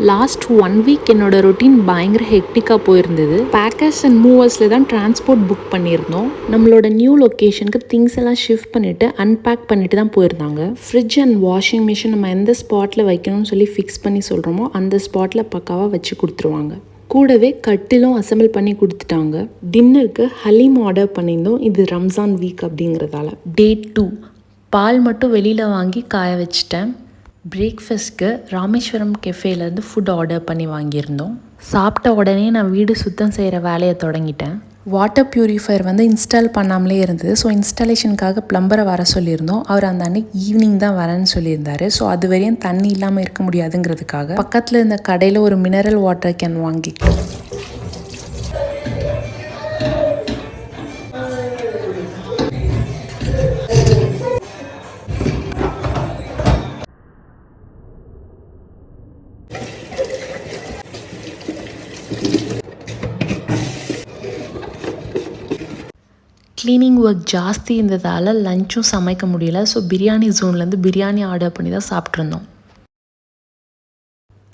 Last 1 week என்னோட routine பயங்கர ஹெக்டிக்காக போயிருந்தது. பேக்கர்ஸ் அண்ட் மூவர்ஸில் தான் டிரான்ஸ்போர்ட் புக் பண்ணியிருந்தோம். நம்மளோட நியூ லொக்கேஷனுக்கு திங்ஸ் எல்லாம் ஷிஃப்ட் பண்ணிவிட்டு அன்பேக் பண்ணிட்டு தான் போயிருந்தாங்க. ஃப்ரிட்ஜ் அண்ட் வாஷிங் மிஷின் நம்ம எந்த ஸ்பாட்டில் வைக்கணும்னு சொல்லி ஃபிக்ஸ் பண்ணி சொல்கிறோமோ அந்த ஸ்பாட்டில் பக்காவாக வச்சு கொடுத்துருவாங்க. கூடவே கட்டிலும் அசம்பிள் பண்ணி கொடுத்துட்டாங்க. டின்னருக்கு ஹலீம் ஆர்டர் பண்ணியிருந்தோம். இது ரம்ஜான் வீக் அப்படிங்கிறதால. டே 2 பால் மட்டும் வெளியில் வாங்கி காய வச்சிட்டேன். பிரேக்ஃபாஸ்ட்க்கு ராமேஸ்வரம் கெஃபேலேருந்து ஃபுட் ஆர்டர் பண்ணி வாங்கியிருந்தோம். சாப்பிட்ட உடனே நான் வீடு சுத்தம் செய்கிற வேலையை தொடங்கிட்டேன். வாட்டர் ப்யூரிஃபையர் வந்து இன்ஸ்டால் பண்ணாமலே இருந்தது. ஸோ இன்ஸ்டாலேஷனுக்காக ப்ளம்பரை வர சொல்லியிருந்தோம். அவர் அந்த அன்னைக்கு ஈவினிங் தான் வரேன்னு சொல்லியிருந்தார். ஸோ அது வரையும் தண்ணி இல்லாமல் இருக்க முடியாதுங்கிறதுக்காக பக்கத்தில் இருந்த கடையில் ஒரு மினரல் வாட்டர் கேன் வாங்கிட்டோம். க்ளீனிங் ஒர்க் ஜாஸ்தி இருந்ததால் லஞ்சும் சமைக்க முடியல. ஸோ பிரியாணி ஜோன்லேருந்து பிரியாணி ஆர்டர் பண்ணி தான் சாப்பிட்ருந்தோம்.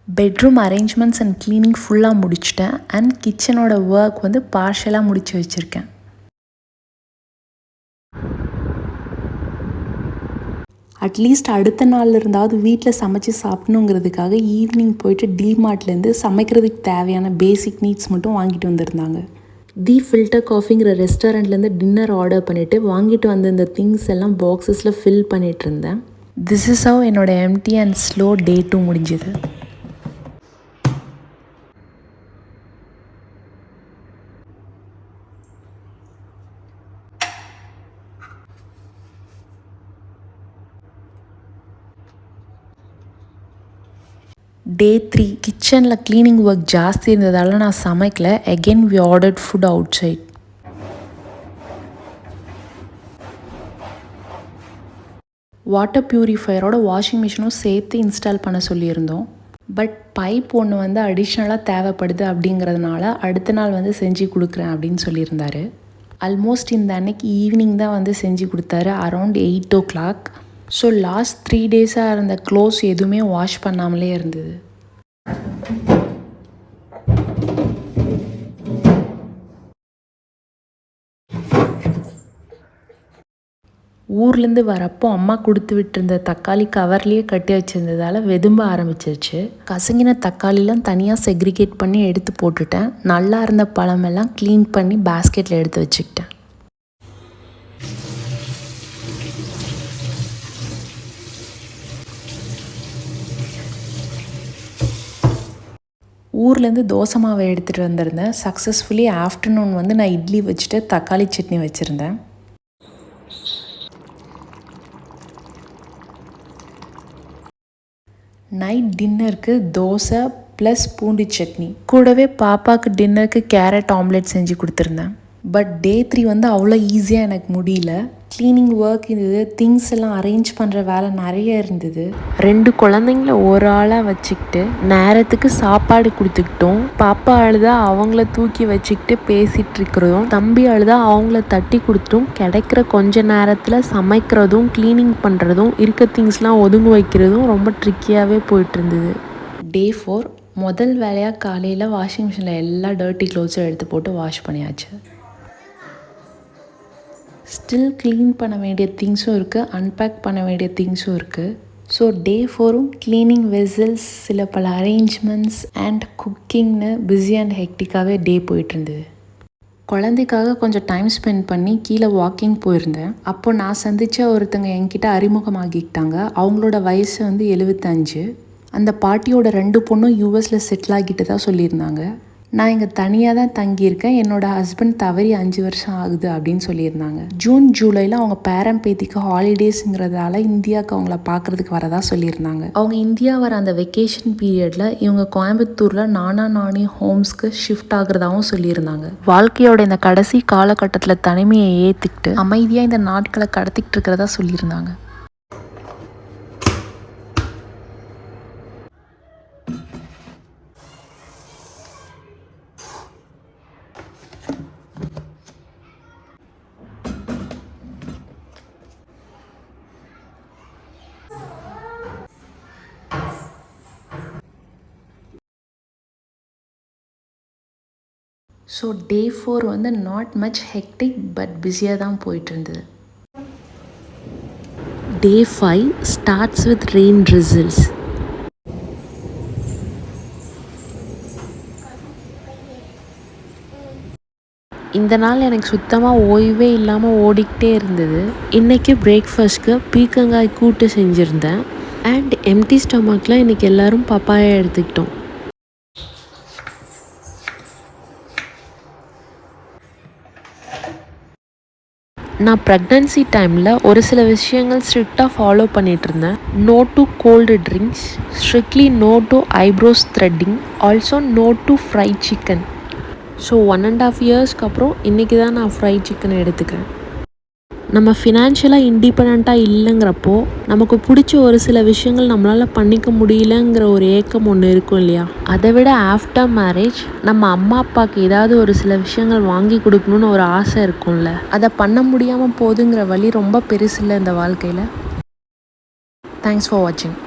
பெட்ரூம் அரேஞ்ச்மெண்ட்ஸ் அண்ட் க்ளீனிங் ஃபுல்லாக முடிச்சிட்டேன். அண்ட் கிச்சனோட ஒர்க் வந்து பார்ஷலாக முடித்து வச்சுருக்கேன். அட்லீஸ்ட் அடுத்த நாள் இருந்தாவது வீட்டில் சமைச்சு சாப்பிடணுங்கிறதுக்காக ஈவினிங் போயிட்டு டிமார்ட்லேருந்து சமைக்கிறதுக்கு தேவையான பேசிக் நீட்ஸ் மட்டும் வாங்கிட்டு வந்திருந்தாங்க. தி ஃபில்டர் காஃபிங்கிற ரெஸ்டாரண்ட்லேருந்து டின்னர் ஆர்டர் பண்ணிவிட்டு வாங்கிட்டு வந்த இந்த திங்ஸ் எல்லாம் பாக்ஸஸில் ஃபில் பண்ணிகிட்டு இருந்தேன். திஸ் இஸ் ஹவ் என்னோட எம்டி அண்ட் ஸ்லோ டே 2 முடிஞ்சுது. டே 3 கிச்சனில் க்ளீனிங் ஒர்க் ஜாஸ்தி இருந்ததால் நான் சமைக்கல. Again we ordered food outside. Water ப்யூரிஃபையரோட வாஷிங் மிஷினும் சேர்த்து இன்ஸ்டால் பண்ண சொல்லியிருந்தோம். பட் பைப் ஒன்று வந்து அடிஷ்னலாக தேவைப்படுது அப்படிங்கிறதுனால அடுத்த நாள் வந்து செஞ்சு கொடுக்குறேன் அப்படின்னு சொல்லியிருந்தார். ஆல்மோஸ்ட் இந்த அன்னைக்கு ஈவினிங் தான் வந்து செஞ்சு கொடுத்தாரு, அரவுண்ட் 8 o'clock. ஸோ லாஸ்ட் 3 டேஸாக இருந்த க்ளோஸ் எதுவுமே வாஷ் பண்ணாமலே இருந்தது. ஊர்லேருந்து வரப்போ அம்மா கொடுத்து விட்டுருந்த தக்காளி கவர்லேயே கட்டி வச்சுருந்ததால் வெதும்ப ஆரம்பிச்சிருச்சு. கசங்கின தக்காளிலாம் தனியாக செக்ரிகேட் பண்ணி எடுத்து போட்டுட்டேன். நல்லா இருந்த பழமெல்லாம் க்ளீன் பண்ணி பேஸ்கெட்டில் எடுத்து வச்சுக்கிட்டேன். ஊர்லேருந்து தோசை மாவை எடுத்துகிட்டு வந்திருந்தேன். சக்ஸஸ்ஃபுல்லி ஆஃப்டர்நூன் வந்து நான் இட்லி வச்சுட்டு தக்காளி சட்னி வச்சுருந்தேன். நைட் டின்னருக்கு தோசை ப்ளஸ் பூண்டு சட்னி. கூடவே பாப்பாவுக்கு டின்னருக்கு கேரட் ஆம்லெட் செஞ்சு கொடுத்துருந்தேன். பட் டே 3 வந்து அவ்வளோ ஈஸியாக எனக்கு முடியல. க்ளீனிங் ஒர்க் இருந்தது, திங்ஸ் எல்லாம் அரேஞ்ச் பண்ணுற வேலை நிறைய இருந்தது. 2 குழந்தைங்கள ஒரு ஆளாக வச்சுக்கிட்டு நேரத்துக்கு சாப்பாடு கொடுத்துக்கிட்டோம். பாப்பா அழுதா அவங்கள தூக்கி வச்சுக்கிட்டு பேசிகிட்டு இருக்கிறதும், தம்பி அழுதா அவங்கள தட்டி கொடுத்துட்டும் கிடைக்கிற கொஞ்ச நேரத்தில் சமைக்கிறதும் க்ளீனிங் பண்ணுறதும் இருக்க திங்ஸ்லாம் ஒதுங்க வைக்கிறதும் ரொம்ப ட்ரிக்கியாகவே போயிட்டு இருந்தது. டே 4 முதல் வேலையாக காலையில் வாஷிங் மிஷினில் எல்லா டர்ட்டி க்ளோத்ஸும் எடுத்து போட்டு வாஷ் பண்ணியாச்சு. ஸ்டில் க்ளீன் பண்ண வேண்டிய திங்ஸும் இருக்குது, அன்பேக் பண்ண வேண்டிய திங்ஸும் இருக்குது. ஸோ டே 4ம் க்ளீனிங் வெசல்ஸ், சில பல அரேஞ்ச்மெண்ட்ஸ் அண்ட் குக்கிங்னு பிஸி அண்ட் ஹெக்டிக்காகவே டே போயிட்டுருந்தது. குழந்தைக்காக கொஞ்சம் டைம் ஸ்பெண்ட் பண்ணி கீழே வாக்கிங் போயிருந்தேன். அப்போ நான் சந்தித்த ஒருத்தங்க என்கிட்ட அறிமுகமாகிக்கிட்டாங்க. அவங்களோட வயசு வந்து 75. அந்த பாட்டியோட 2 பொண்ணும் யூஎஸில் செட்டில் ஆகிட்டு தான் சொல்லியிருந்தாங்க. நான் இங்கே தனியாக தான் தங்கியிருக்கேன், என்னோடய ஹஸ்பண்ட் தவறி 5 வருஷம் ஆகுது அப்படின்னு சொல்லியிருந்தாங்க. ஜூன் ஜூலையில் அவங்க பேரன் பேத்திக்கு ஹாலிடேஸுங்கிறதால இந்தியாவுக்கு அவங்கள பார்க்குறதுக்கு வரதா சொல்லியிருந்தாங்க. அவங்க இந்தியா வர அந்த வெக்கேஷன் பீரியடில் இவங்க கோயம்புத்தூரில் நானா நானி ஹோம்ஸ்க்கு ஷிஃப்ட் ஆகுறதாகவும் சொல்லியிருந்தாங்க. வாழ்க்கையோட இந்த கடைசி காலகட்டத்தில் தனிமையை ஏற்றுக்கிட்டு அமைதியாக இந்த நாட்களை கடத்திக்கிட்டு இருக்கிறதா சொல்லியிருந்தாங்க. ஸோ டே 4 வந்து நாட் மச் ஹெக்டிக் பட் பிஸியாக தான் போயிட்டு இருந்தது. டே 5 ஸ்டார்ட்ஸ் வித் ரெயின் ட்ரிசில்ஸ். இந்த நாள் எனக்கு சுத்தமாக ஓய்வே இல்லாமல் ஓடிக்கிட்டே இருந்தது. இன்றைக்கி பிரேக்ஃபாஸ்ட்க்கு பீக்கங்காய் கூட்டு செஞ்சுருந்தேன். அண்ட் எம்டி ஸ்டொமக்கில் இன்றைக்கி எல்லோரும் பப்பாயா எடுத்துக்கிட்டோம். நான் ப்ரெக்னன்சி டைமில் ஒரு சில விஷயங்கள் ஸ்ட்ரிக்டாக ஃபாலோ பண்ணிகிட்டு இருந்தேன். No to cold drinks, strictly no to eyebrows threading, also no to fried chicken. So 1.5 இயர்ஸ்க்கு அப்புறம் இன்றைக்கி தான் நான் ஃப்ரைட் சிக்கன் எடுத்துக்கிறேன். நம்ம ஃபினான்ஷியலாக இண்டிபெண்ட்டாக இல்லைங்கிறப்போ நமக்கு பிடிச்ச ஒரு சில விஷயங்கள் நம்மளால் பண்ணிக்க முடியலங்கிற ஒரு ஏக்கம் ஒன்று இருக்கும் இல்லையா? அதை விட ஆஃப்டர் மேரேஜ் நம்ம அம்மா அப்பாவுக்கு ஏதாவது ஒரு சில விஷயங்கள் வாங்கி கொடுக்கணுன்னு ஒரு ஆசை இருக்கும்ல, அதை பண்ண முடியாமல் போகுதுங்கிற வழி ரொம்ப பெருசு இல்லை இந்த வாழ்க்கையில். தேங்க்ஸ் ஃபார் வாட்சிங்.